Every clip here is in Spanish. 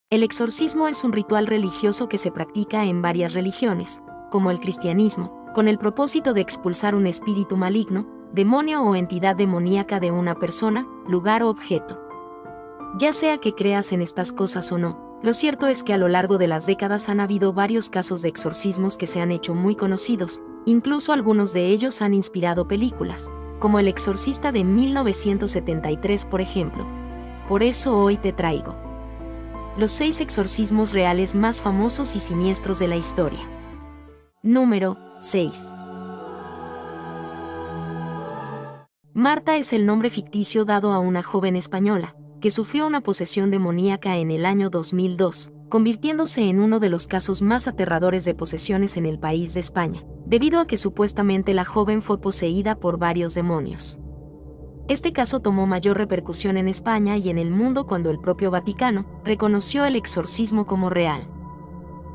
El exorcismo es un ritual religioso que se practica en varias religiones, como el cristianismo, con el propósito de expulsar un espíritu maligno, demonio o entidad demoníaca de una persona, lugar o objeto. Ya sea que creas en estas cosas o no, lo cierto es que a lo largo de las décadas han habido varios casos de exorcismos que se han hecho muy conocidos, incluso algunos de ellos han inspirado películas, como El Exorcista de 1973 por ejemplo. Por eso hoy te traigo los 6 exorcismos reales más famosos y siniestros de la historia. Número 6. Marta es el nombre ficticio dado a una joven española, que sufrió una posesión demoníaca en el año 2002, convirtiéndose en uno de los casos más aterradores de posesiones en el país de España, debido a que supuestamente la joven fue poseída por varios demonios. Este caso tomó mayor repercusión en España y en el mundo cuando el propio Vaticano reconoció el exorcismo como real.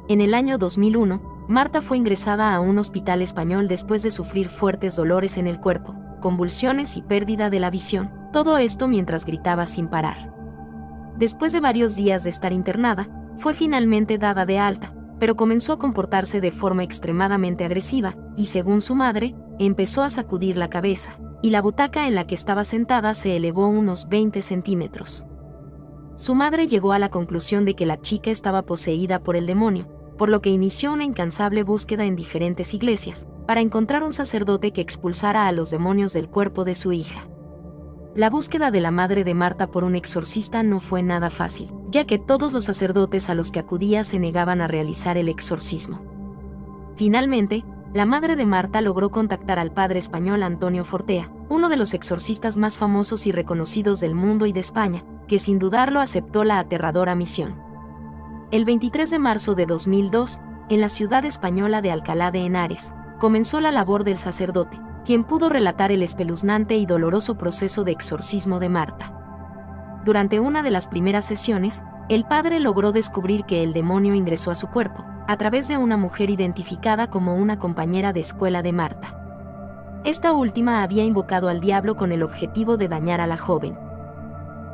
En el año 2001, Marta fue ingresada a un hospital español después de sufrir fuertes dolores en el cuerpo, convulsiones y pérdida de la visión, todo esto mientras gritaba sin parar. Después de varios días de estar internada, fue finalmente dada de alta, pero comenzó a comportarse de forma extremadamente agresiva, y según su madre, empezó a sacudir la cabeza, y la butaca en la que estaba sentada se elevó unos 20 centímetros. Su madre llegó a la conclusión de que la chica estaba poseída por el demonio, por lo que inició una incansable búsqueda en diferentes iglesias, para encontrar un sacerdote que expulsara a los demonios del cuerpo de su hija. La búsqueda de la madre de Marta por un exorcista no fue nada fácil, ya que todos los sacerdotes a los que acudía se negaban a realizar el exorcismo. Finalmente, la madre de Marta logró contactar al padre español Antonio Fortea, uno de los exorcistas más famosos y reconocidos del mundo y de España, que sin dudarlo aceptó la aterradora misión. El 23 de marzo de 2002, en la ciudad española de Alcalá de Henares, comenzó la labor del sacerdote, quien pudo relatar el espeluznante y doloroso proceso de exorcismo de Marta. Durante una de las primeras sesiones, el padre logró descubrir que el demonio ingresó a su cuerpo, a través de una mujer identificada como una compañera de escuela de Marta. Esta última había invocado al diablo con el objetivo de dañar a la joven.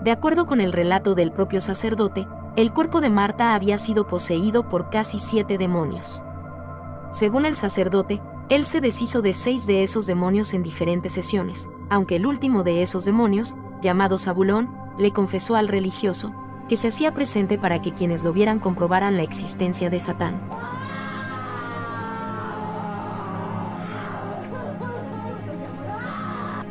De acuerdo con el relato del propio sacerdote, el cuerpo de Marta había sido poseído por casi 7 demonios. Según el sacerdote, él se deshizo de 6 de esos demonios en diferentes sesiones, aunque el último de esos demonios, llamado Zabulón, le confesó al religioso que se hacía presente para que quienes lo vieran comprobaran la existencia de Satán.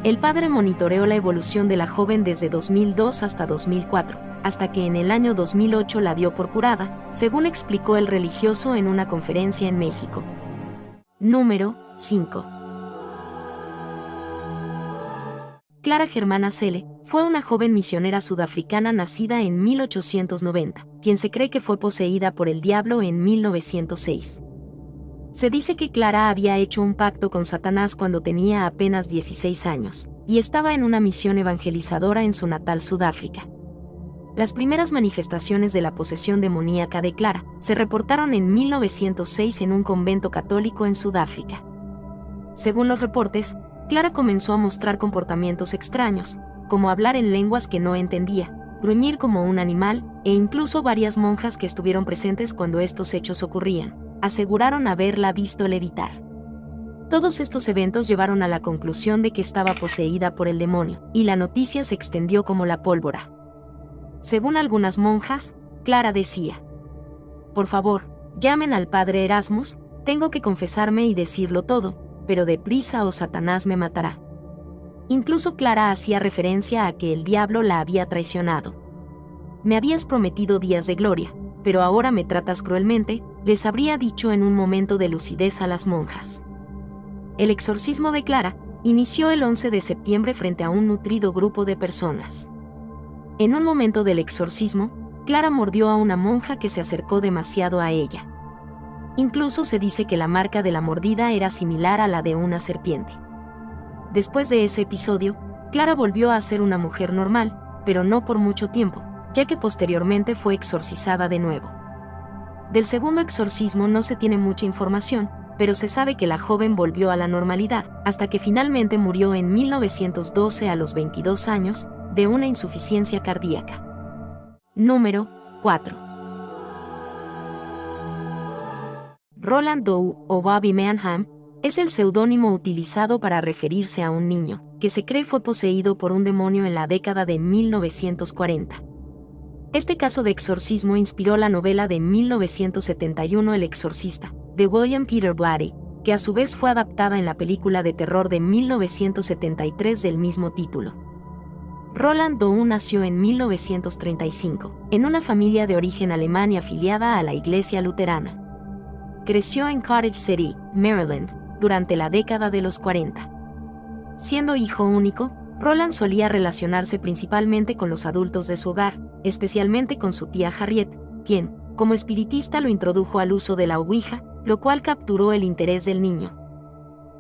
El padre monitoreó la evolución de la joven desde 2002 hasta 2004, hasta que en el año 2008 la dio por curada, según explicó el religioso en una conferencia en México. Número 5. Clara Germana Cele fue una joven misionera sudafricana nacida en 1890, quien se cree que fue poseída por el diablo en 1906. Se dice que Clara había hecho un pacto con Satanás cuando tenía apenas 16 años, y estaba en una misión evangelizadora en su natal Sudáfrica. Las primeras manifestaciones de la posesión demoníaca de Clara se reportaron en 1906 en un convento católico en Sudáfrica. Según los reportes, Clara comenzó a mostrar comportamientos extraños, como hablar en lenguas que no entendía, gruñir como un animal, e incluso varias monjas que estuvieron presentes cuando estos hechos ocurrían, aseguraron haberla visto levitar. Todos estos eventos llevaron a la conclusión de que estaba poseída por el demonio, y la noticia se extendió como la pólvora. Según algunas monjas, Clara decía: «Por favor, llamen al padre Erasmus, tengo que confesarme y decirlo todo, pero deprisa o Satanás me matará». Incluso Clara hacía referencia a que el diablo la había traicionado. «Me habías prometido días de gloria, pero ahora me tratas cruelmente», les habría dicho en un momento de lucidez a las monjas. El exorcismo de Clara inició el 11 de septiembre frente a un nutrido grupo de personas. En un momento del exorcismo, Clara mordió a una monja que se acercó demasiado a ella. Incluso se dice que la marca de la mordida era similar a la de una serpiente. Después de ese episodio, Clara volvió a ser una mujer normal, pero no por mucho tiempo, ya que posteriormente fue exorcizada de nuevo. Del segundo exorcismo no se tiene mucha información, pero se sabe que la joven volvió a la normalidad, hasta que finalmente murió en 1912 a los 22 años, de una insuficiencia cardíaca. Número 4. Roland Doe o Bobby Mannheim es el seudónimo utilizado para referirse a un niño que se cree fue poseído por un demonio en la década de 1940. Este caso de exorcismo inspiró la novela de 1971 El exorcista, de William Peter Blatty, que a su vez fue adaptada en la película de terror de 1973 del mismo título. Roland Doe nació en 1935, en una familia de origen alemán y afiliada a la Iglesia Luterana. Creció en Cottage City, Maryland, durante la década de los 40. Siendo hijo único, Roland solía relacionarse principalmente con los adultos de su hogar, especialmente con su tía Harriet, quien, como espiritista, lo introdujo al uso de la Ouija, lo cual capturó el interés del niño.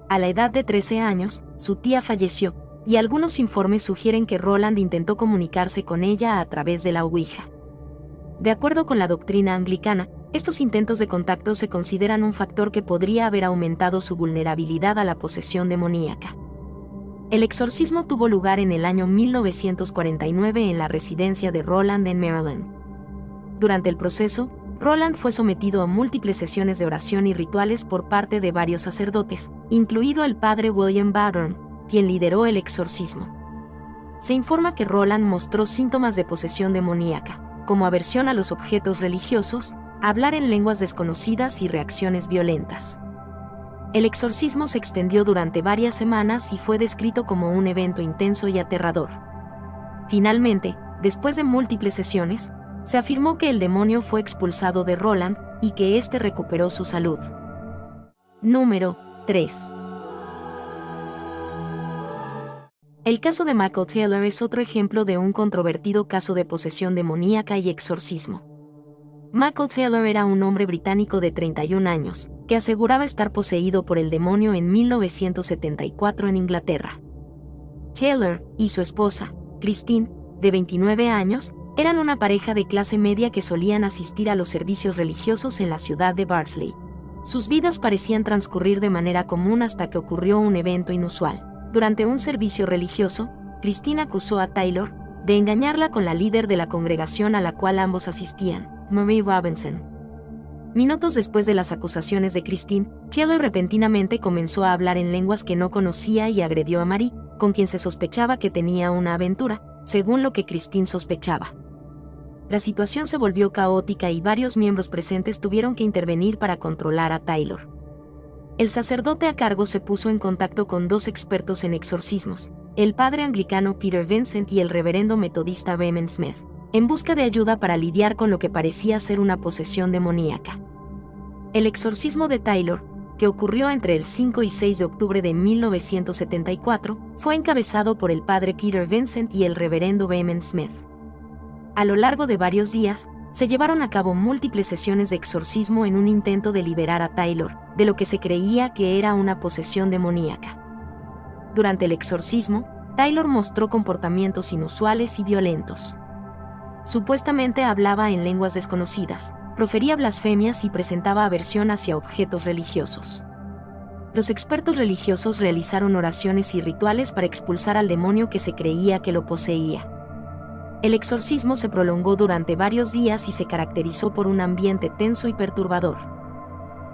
A la edad de 13 años, su tía falleció, y algunos informes sugieren que Roland intentó comunicarse con ella a través de la Ouija. De acuerdo con la doctrina anglicana, estos intentos de contacto se consideran un factor que podría haber aumentado su vulnerabilidad a la posesión demoníaca. El exorcismo tuvo lugar en el año 1949 en la residencia de Roland en Maryland. Durante el proceso, Roland fue sometido a múltiples sesiones de oración y rituales por parte de varios sacerdotes, incluido el padre William Bowden, quien lideró el exorcismo. Se informa que Roland mostró síntomas de posesión demoníaca, como aversión a los objetos religiosos, hablar en lenguas desconocidas y reacciones violentas. El exorcismo se extendió durante varias semanas y fue descrito como un evento intenso y aterrador. Finalmente, después de múltiples sesiones, se afirmó que el demonio fue expulsado de Roland y que éste recuperó su salud. Número 3. El caso de Michael Taylor es otro ejemplo de un controvertido caso de posesión demoníaca y exorcismo. Michael Taylor era un hombre británico de 31 años, que aseguraba estar poseído por el demonio en 1974 en Inglaterra. Taylor y su esposa, Christine, de 29 años, eran una pareja de clase media que solían asistir a los servicios religiosos en la ciudad de Barnsley. Sus vidas parecían transcurrir de manera común hasta que ocurrió un evento inusual. Durante un servicio religioso, Christine acusó a Taylor de engañarla con la líder de la congregación a la cual ambos asistían, Marie Robinson. Minutos después de las acusaciones de Christine, Taylor repentinamente comenzó a hablar en lenguas que no conocía y agredió a Marie, con quien se sospechaba que tenía una aventura, según lo que Christine sospechaba. La situación se volvió caótica y varios miembros presentes tuvieron que intervenir para controlar a Taylor. El sacerdote a cargo se puso en contacto con dos expertos en exorcismos, el padre anglicano Peter Vincent y el reverendo metodista Behmen Smith, en busca de ayuda para lidiar con lo que parecía ser una posesión demoníaca. El exorcismo de Taylor, que ocurrió entre el 5 y 6 de octubre de 1974, fue encabezado por el padre Peter Vincent y el reverendo Behmen Smith. A lo largo de varios días, se llevaron a cabo múltiples sesiones de exorcismo en un intento de liberar a Taylor de lo que se creía que era una posesión demoníaca. Durante el exorcismo, Taylor mostró comportamientos inusuales y violentos. Supuestamente hablaba en lenguas desconocidas, profería blasfemias y presentaba aversión hacia objetos religiosos. Los expertos religiosos realizaron oraciones y rituales para expulsar al demonio que se creía que lo poseía. El exorcismo se prolongó durante varios días y se caracterizó por un ambiente tenso y perturbador.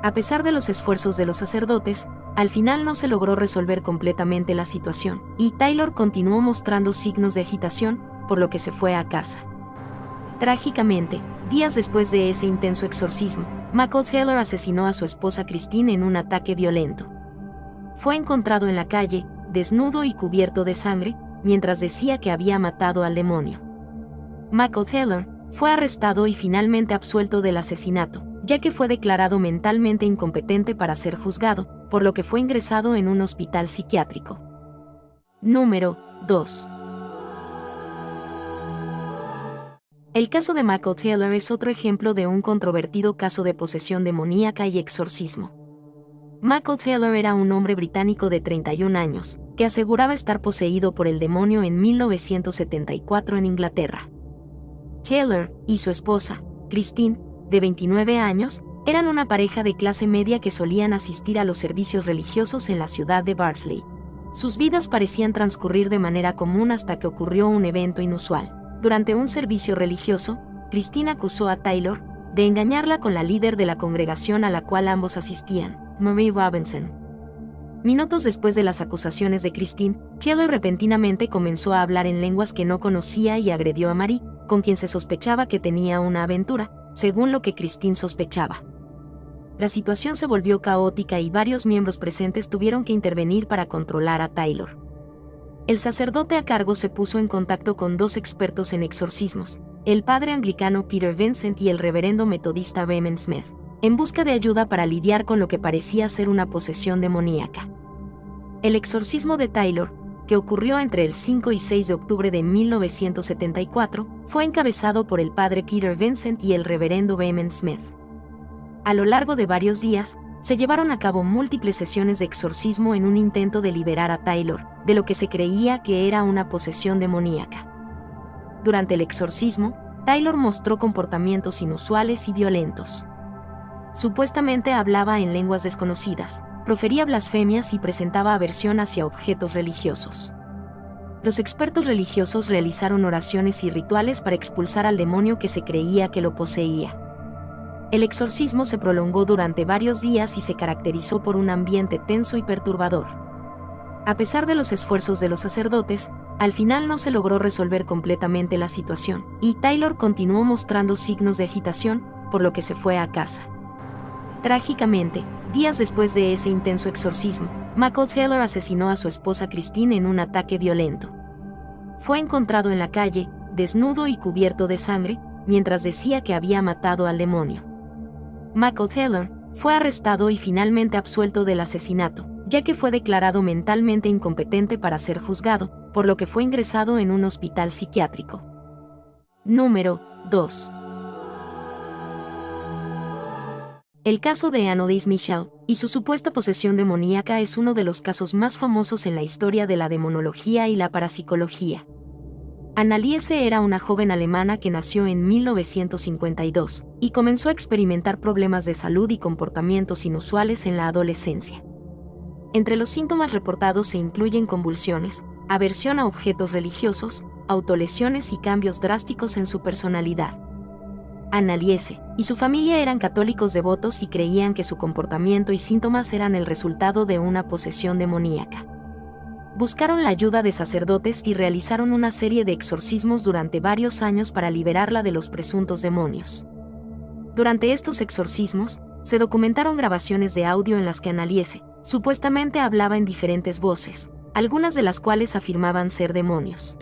A pesar de los esfuerzos de los sacerdotes, al final no se logró resolver completamente la situación, y Taylor continuó mostrando signos de agitación, por lo que se fue a casa. Trágicamente, días después de ese intenso exorcismo, Michael Taylor asesinó a su esposa Christine en un ataque violento. Fue encontrado en la calle, desnudo y cubierto de sangre, mientras decía que había matado al demonio. Michael Taylor fue arrestado y finalmente absuelto del asesinato, ya que fue declarado mentalmente incompetente para ser juzgado, por lo que fue ingresado en un hospital psiquiátrico. Número 2. El caso de Michael Taylor es otro ejemplo de un controvertido caso de posesión demoníaca y exorcismo. Michael Taylor era un hombre británico de 31 años, que aseguraba estar poseído por el demonio en 1974 en Inglaterra. Taylor y su esposa, Christine, de 29 años, eran una pareja de clase media que solían asistir a los servicios religiosos en la ciudad de Barnsley. Sus vidas parecían transcurrir de manera común hasta que ocurrió un evento inusual. Durante un servicio religioso, Christine acusó a Taylor de engañarla con la líder de la congregación a la cual ambos asistían, Marie Robinson. Minutos después de las acusaciones de Christine, Taylor repentinamente comenzó a hablar en lenguas que no conocía y agredió a Marie, con quien se sospechaba que tenía una aventura, según lo que Christine sospechaba. La situación se volvió caótica y varios miembros presentes tuvieron que intervenir para controlar a Taylor. El sacerdote a cargo se puso en contacto con dos expertos en exorcismos, el padre anglicano Peter Vincent y el reverendo metodista Raymond Smith, en busca de ayuda para lidiar con lo que parecía ser una posesión demoníaca. El exorcismo de Taylor, que ocurrió entre el 5 y 6 de octubre de 1974, fue encabezado por el padre Peter Vincent y el reverendo Raymond Smith. A lo largo de varios días, se llevaron a cabo múltiples sesiones de exorcismo en un intento de liberar a Taylor de lo que se creía que era una posesión demoníaca. Durante el exorcismo, Taylor mostró comportamientos inusuales y violentos. Supuestamente hablaba en lenguas desconocidas, profería blasfemias y presentaba aversión hacia objetos religiosos. Los expertos religiosos realizaron oraciones y rituales para expulsar al demonio que se creía que lo poseía. El exorcismo se prolongó durante varios días y se caracterizó por un ambiente tenso y perturbador. A pesar de los esfuerzos de los sacerdotes, al final no se logró resolver completamente la situación, y Taylor continuó mostrando signos de agitación, por lo que se fue a casa. Trágicamente, días después de ese intenso exorcismo, Michael Taylor asesinó a su esposa Christine en un ataque violento. Fue encontrado en la calle, desnudo y cubierto de sangre, mientras decía que había matado al demonio. Michael Taylor fue arrestado y finalmente absuelto del asesinato, ya que fue declarado mentalmente incompetente para ser juzgado, por lo que fue ingresado en un hospital psiquiátrico. Número 2. El caso de Anneliese Michel y su supuesta posesión demoníaca es uno de los casos más famosos en la historia de la demonología y la parapsicología. Anneliese era una joven alemana que nació en 1952 y comenzó a experimentar problemas de salud y comportamientos inusuales en la adolescencia. Entre los síntomas reportados se incluyen convulsiones, aversión a objetos religiosos, autolesiones y cambios drásticos en su personalidad. Anneliese y su familia eran católicos devotos y creían que su comportamiento y síntomas eran el resultado de una posesión demoníaca. Buscaron la ayuda de sacerdotes y realizaron una serie de exorcismos durante varios años para liberarla de los presuntos demonios. Durante estos exorcismos, se documentaron grabaciones de audio en las que Anneliese supuestamente hablaba en diferentes voces, algunas de las cuales afirmaban ser demonios.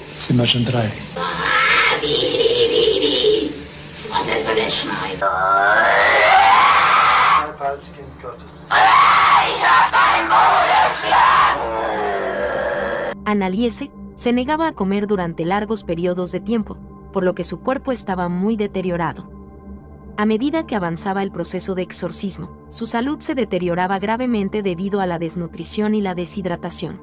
Anneliese se negaba a comer durante largos periodos de tiempo, por lo que su cuerpo estaba muy deteriorado. A medida que avanzaba el proceso de exorcismo, su salud se deterioraba gravemente debido a la desnutrición y la deshidratación.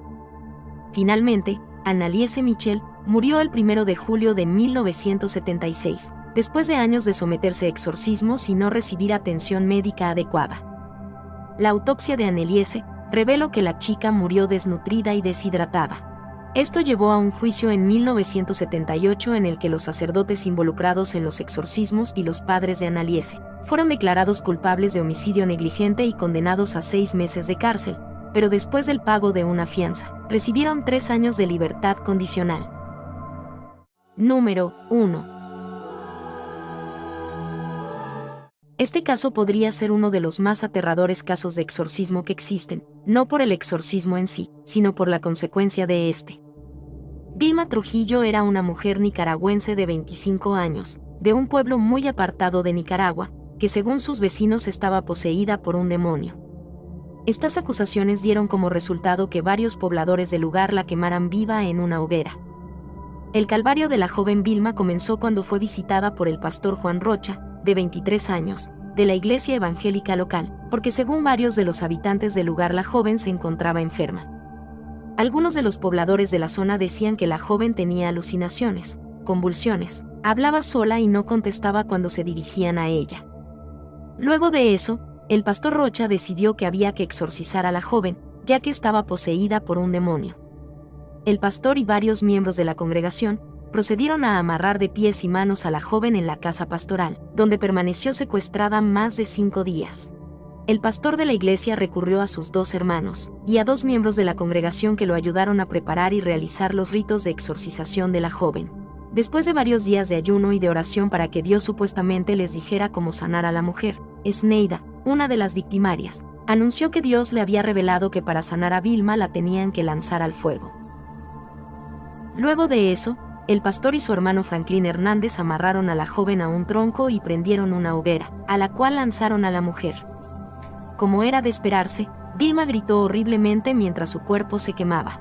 Finalmente, Anneliese Michel murió el 1 de julio de 1976, después de años de someterse a exorcismos y no recibir atención médica adecuada. La autopsia de Anneliese reveló que la chica murió desnutrida y deshidratada. Esto llevó a un juicio en 1978 en el que los sacerdotes involucrados en los exorcismos y los padres de Anneliese fueron declarados culpables de homicidio negligente y condenados a 6 meses de cárcel, pero después del pago de una fianza, recibieron 3 años de libertad condicional. Número 1. Este caso podría ser uno de los más aterradores casos de exorcismo que existen, no por el exorcismo en sí, sino por la consecuencia de este. Vilma Trujillo era una mujer nicaragüense de 25 años, de un pueblo muy apartado de Nicaragua, que según sus vecinos estaba poseída por un demonio. Estas acusaciones dieron como resultado que varios pobladores del lugar la quemaran viva en una hoguera. El calvario de la joven Vilma comenzó cuando fue visitada por el pastor Juan Rocha, de 23 años, de la iglesia evangélica local, porque según varios de los habitantes del lugar la joven se encontraba enferma. Algunos de los pobladores de la zona decían que la joven tenía alucinaciones, convulsiones, hablaba sola y no contestaba cuando se dirigían a ella. Luego de eso, el pastor Rocha decidió que había que exorcizar a la joven, ya que estaba poseída por un demonio. El pastor y varios miembros de la congregación procedieron a amarrar de pies y manos a la joven en la casa pastoral, donde permaneció secuestrada más de 5 días. El pastor de la iglesia recurrió a sus 2 hermanos y a 2 miembros de la congregación que lo ayudaron a preparar y realizar los ritos de exorcización de la joven. Después de varios días de ayuno y de oración para que Dios supuestamente les dijera cómo sanar a la mujer, Sneida, una de las victimarias, anunció que Dios le había revelado que para sanar a Vilma la tenían que lanzar al fuego. Luego de eso, el pastor y su hermano Franklin Hernández amarraron a la joven a un tronco y prendieron una hoguera, a la cual lanzaron a la mujer. Como era de esperarse, Vilma gritó horriblemente mientras su cuerpo se quemaba.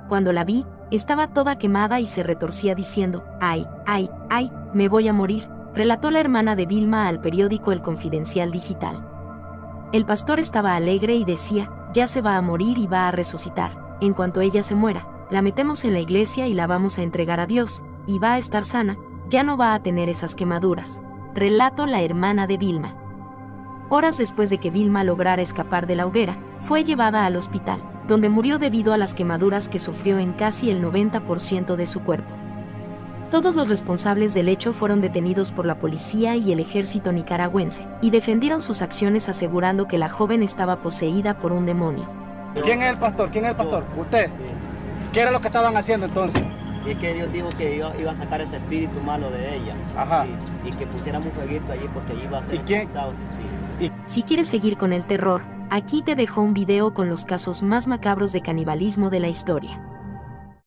Cuando la vi, estaba toda quemada y se retorcía diciendo, «¡Ay, ay, ay, me voy a morir», relató la hermana de Vilma al periódico El Confidencial Digital. El pastor estaba alegre y decía, «Ya se va a morir y va a resucitar. En cuanto ella se muera, la metemos en la iglesia y la vamos a entregar a Dios, y va a estar sana, ya no va a tener esas quemaduras», relató la hermana de Vilma. Horas después de que Vilma lograra escapar de la hoguera, fue llevada al hospital, donde murió debido a las quemaduras que sufrió en casi el 90% de su cuerpo. Todos los responsables del hecho fueron detenidos por la policía y el ejército nicaragüense, y defendieron sus acciones asegurando que la joven estaba poseída por un demonio. ¿Quién es el pastor? ¿Quién es el pastor? ¿Usted? ¿Qué era lo que estaban haciendo entonces? Y es que Dios dijo que iba a sacar ese espíritu malo de ella. Ajá. Y que pusiéramos un fueguito allí porque allí iba a ser expulsado ese espíritu. Si quieres seguir con el terror, aquí te dejo un video con los casos más macabros de canibalismo de la historia.